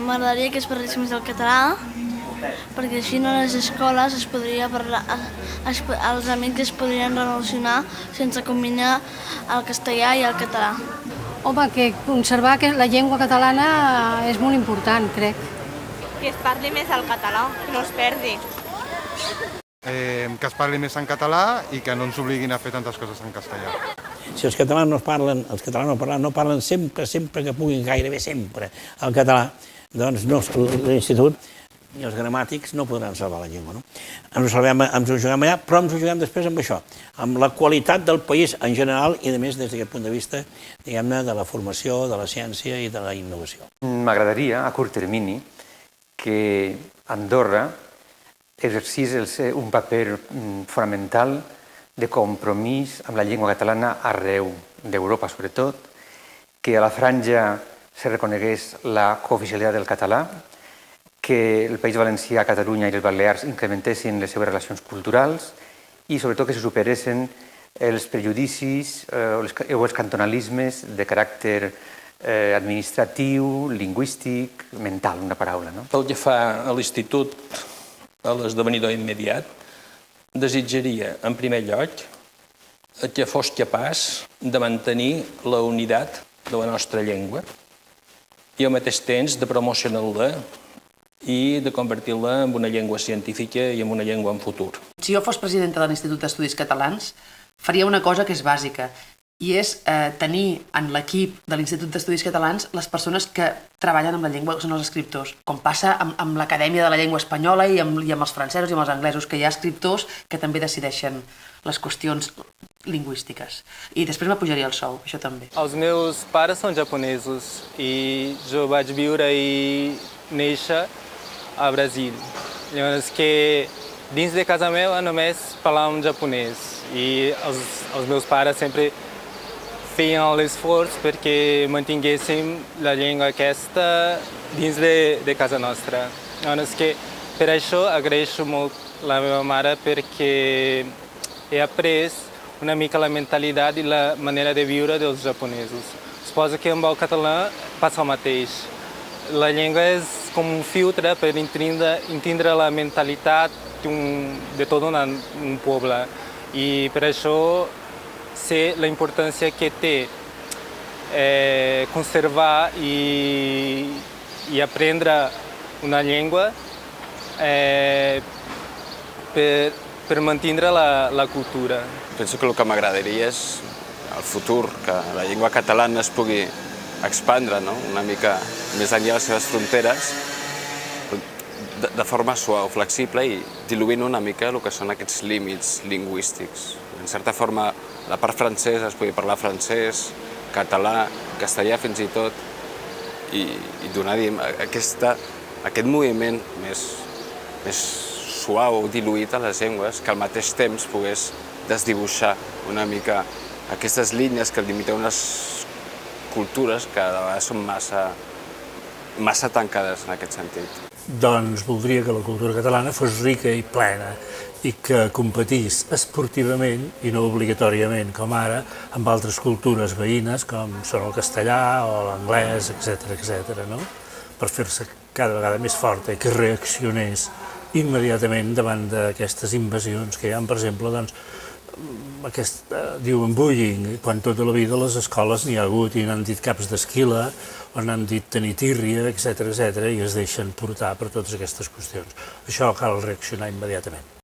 M'agradaria que es parlés més el català, perquè així a les escoles es podria parlar, els amics es podrien relacionar sense combinar el castellà i el català. Home, que conservar la llengua catalana és molt important, crec. Que es parli més el català, que no es perdi. Que es parli més en català i que no ens obliguin a fer tantes coses en castellà. Si els catalans no parlen sempre que puguin, gairebé sempre, el català, doncs l'institut i els gramàtics no podran salvar la llengua. Ens ho juguem allà, però ens ho juguem després amb això, amb la qualitat del país en general i, a més, des d'aquest punt de vista, diguem-ne, de la formació, de la ciència i de la innovació. M'agradaria, a curt termini, que Andorra exercís un paper fonamental de compromís amb la llengua catalana arreu d'Europa, sobretot, que a la franja se reconegués la cooficialitat del català, que el País Valencià, Catalunya i les Balears incrementessin les seves relacions culturals i, sobretot, que se superessin els prejudicis o els cantonalismes de caràcter administratiu, lingüístic, mental, una paraula. Pel que fa a l'institut, a l'esdevenidor immediat, desitjaria, en primer lloc, que fos capaç de mantenir la unitat de la nostra llengua i al mateix temps de promocionar-la i de convertir-la en una llengua científica i en una llengua en futur. Si jo fos presidenta de l'Institut d'Estudis Catalans, faria una cosa que és bàsica, i és tenir en l'equip de l'Institut d'Estudis Catalans les persones que treballen amb la llengua, que són els escriptors, com passa amb l'Acadèmia de la Llengua Espanyola i amb els francesos i amb els anglesos, que hi ha escriptors que també decideixen les qüestions lingüístiques. I després m'apujaria el sou, això també. Els meus pares són japonesos i jo vaig viure i néixer a Brasil. Llavors que dins de casa meva només parlàvem japonès i els meus pares sempre feien l'esforç perquè mantinguéssim la llengua aquesta dins de casa nostra. Llavors que per això agraeixo molt la meva mare perquè he après una mica la mentalitat i la manera de viure dels japonesos. Suposo que amb el català passa el mateix. La llengua és com un filtre per entendre la mentalitat de tot un poble. I per això sé la importància que té conservar i aprendre una llengua per mantenir la cultura. Penso que el que m'agradaria és el futur, que la llengua catalana es pugui expandre una mica més enllà de les seves fronteres de forma suau, flexible i diluint una mica el que són aquests límits lingüístics. En certa forma, la part francesa es pugui parlar francès, català, castellà fins i tot, i donar aquest moviment més suau, diluït a les llengües, que al mateix temps pogués desdibuixar una mica aquestes línies que limiten unes cultures que de vegades són massa tancades en aquest sentit. Doncs voldria que la cultura catalana fos rica i plena i que competís esportivament i no obligatòriament, com ara, amb altres cultures veïnes, com són el castellà o l'anglès, etc., per fer-se cada vegada més forta i que reaccionés immediatament davant d'aquestes invasions que hi ha, per exemple, diuen bullying, quan tota la vida a les escoles n'hi ha hagut i n'han dit caps d'esquila o n'han dit tenir tírria, etc., i es deixen portar per totes aquestes qüestions. Això cal reaccionar immediatament.